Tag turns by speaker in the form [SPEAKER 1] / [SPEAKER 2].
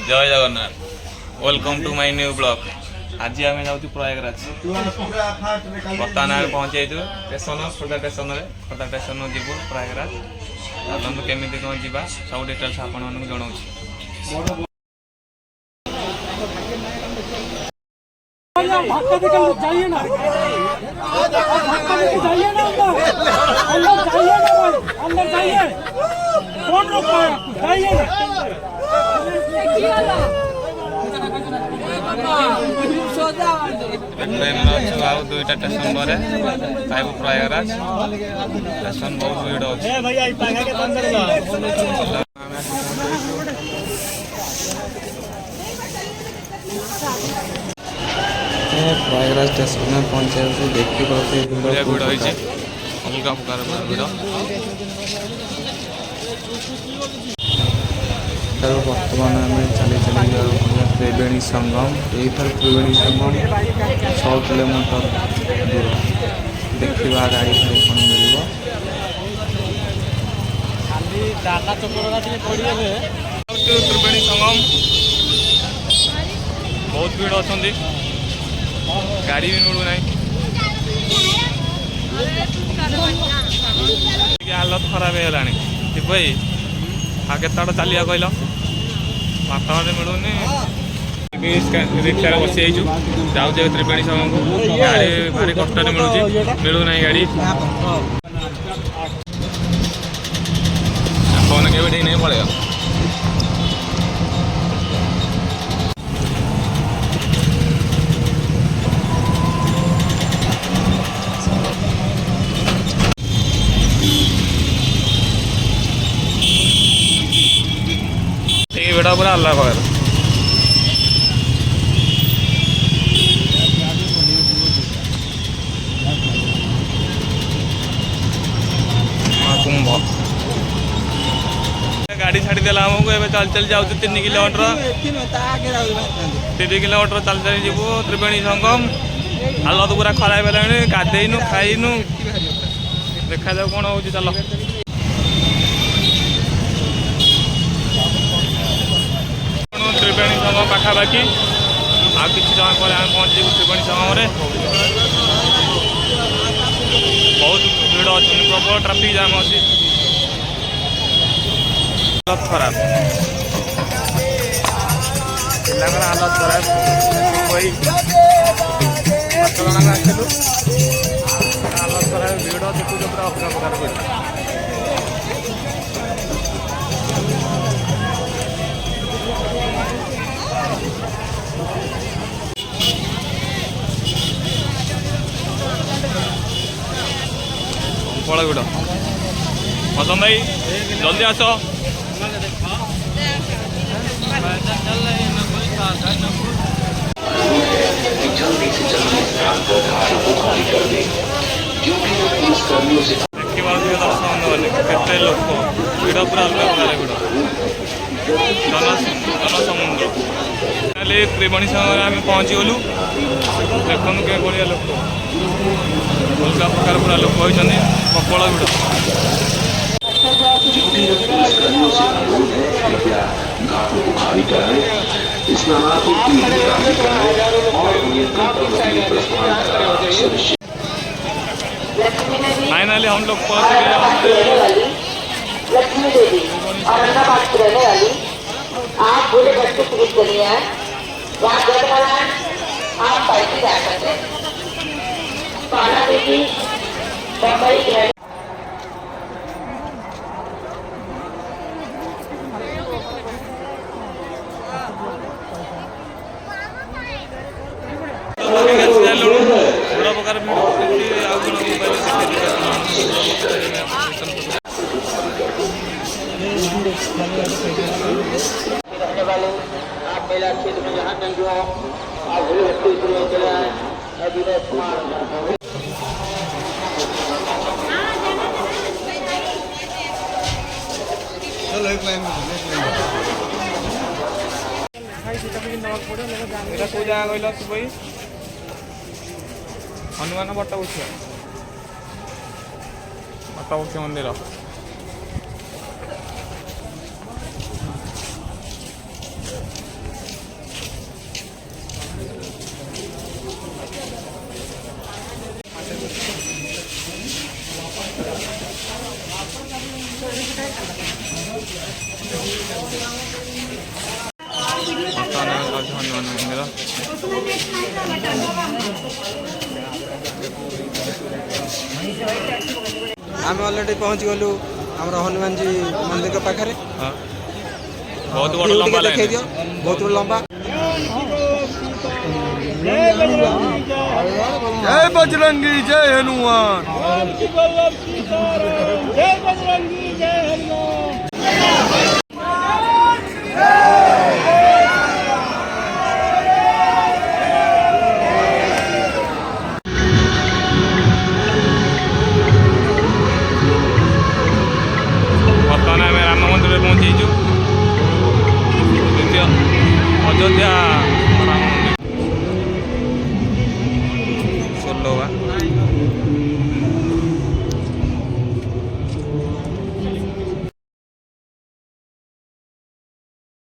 [SPEAKER 1] जय Jagannath welcome to my new blog. आज आम जाऊँ प्रयागराज। बर्तमान आम पहुँची स्टेशन खोर्धा स्टेशन में खोर्धा स्टेशन जीव प्रयागराज। चलते केमी कौन जावा सब डिटेल्स आपण जनाऊँ।
[SPEAKER 2] जाइए ना जाइए ना अंदर जाइए ना भाई अंदर जाइए। कौन रोक रहा है आपको? जाइए ना।
[SPEAKER 1] दुईटा स्टेशन पर प्रयागराज स्टेशन बहुत भीड़ अच्छे। प्रयागराज स्टेशन में पहुंचे देखी भीड़ होती अलग प्रकार भीड़। बर्तमान आम चली चली त्रिवेणी संगम। यही त्रिवेणी संगम 6 किलोमीटर दूर। देखा गाड़ी फाड़ी कौन मिल त्रिवेणी संगम बहुत भीड़ अच्छा गाड़ी भी मिलूना हालत खराब है भाई। आगे तट चलिया कहल भात मिलूनी रिक्शा बसी जाऊ त्रिवेणी संगम को। गाड़ी भारी कष्ट मिलूना गाड़ी फोन के नहीं पड़ेगा। वीड़ा पूरा अलग है। कुंभ गाड़ी छाड़ी देला हमको एवं चल चल जाऊ 3 किलोमीटर 3 किलोमीटर चल चल जीव त्रिवेणी संगम। हालत पूरा खराब है गाधेनु खाइनु देखा जाऊ कौन हो। चल त्रिवेणी संगम पाखापाखि आ कि समय पर आम पहुँची त्रिवेणी संगम में। बहुत भीड़ अच्छी प्रबल ट्राफिक जाम अच्छी हालत खराब पिला हालत खराब वही हालत खराब भीड़ देखु पूरा अपना प्रकार भीड़। बड़ा भिड़ पसंद आई जल्दी आस। केते लोक भिड़ पूरा अलग प्रकार भिड़ जनसमुद्र। त्रिवेणी संगम आम पहुँची गलु देखु के भाया लोक अलग प्रकार पूरा लोक होती प्रबल भिड़। फाइनली हम लोग पहुंच गए
[SPEAKER 3] लक्ष्मी देवी औरंगाबाद की रहने वाली। आप भोले बच्चे टिकट करिए हैं वहाँ जगमलान आप पैसे जा सकते हैं। पाना देवी बम्बई की रहने
[SPEAKER 1] बड़ा प्रकार भीड़
[SPEAKER 3] रहने वाले आप मेला क्षेत्र में जहाँ नहीं हो आप भोले बच्चे चले आए अभिनय कुमार।
[SPEAKER 1] हनुमान बटवृक्ष मंदिर
[SPEAKER 4] आम अलरेडी पहुँच गलु आम हनुमान जी मंदिर पाखे
[SPEAKER 1] हाँ बहुत बड़ लंबा
[SPEAKER 4] देखे
[SPEAKER 1] लाइन
[SPEAKER 4] दियो बहुत बड़ लंबा।
[SPEAKER 5] जय बजरंगी जय हनुमान।
[SPEAKER 2] जय बजरंगी जय हनुमान।
[SPEAKER 1] बर्तमान आम राम मंदिर पहुँचीचु द्वितीय अयोध्या